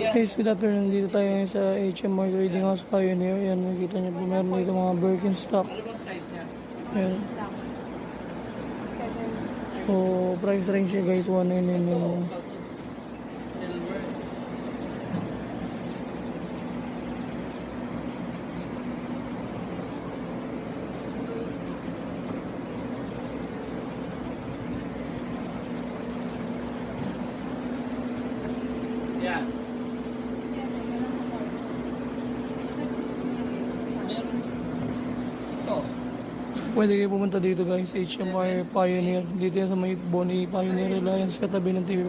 Guys, good afternoon. Dito tayo ngayon sa HMR Trading House Pioneer. Yan, nakikita niyo po meron dito mga Birkenstock. Yan. So, price range niya guys, 199. Yeah. Pwede kayo pumunta dito guys, HMR Pioneer. Dito yan sa may Bonnie Pioneer Alliance, katabi ng TV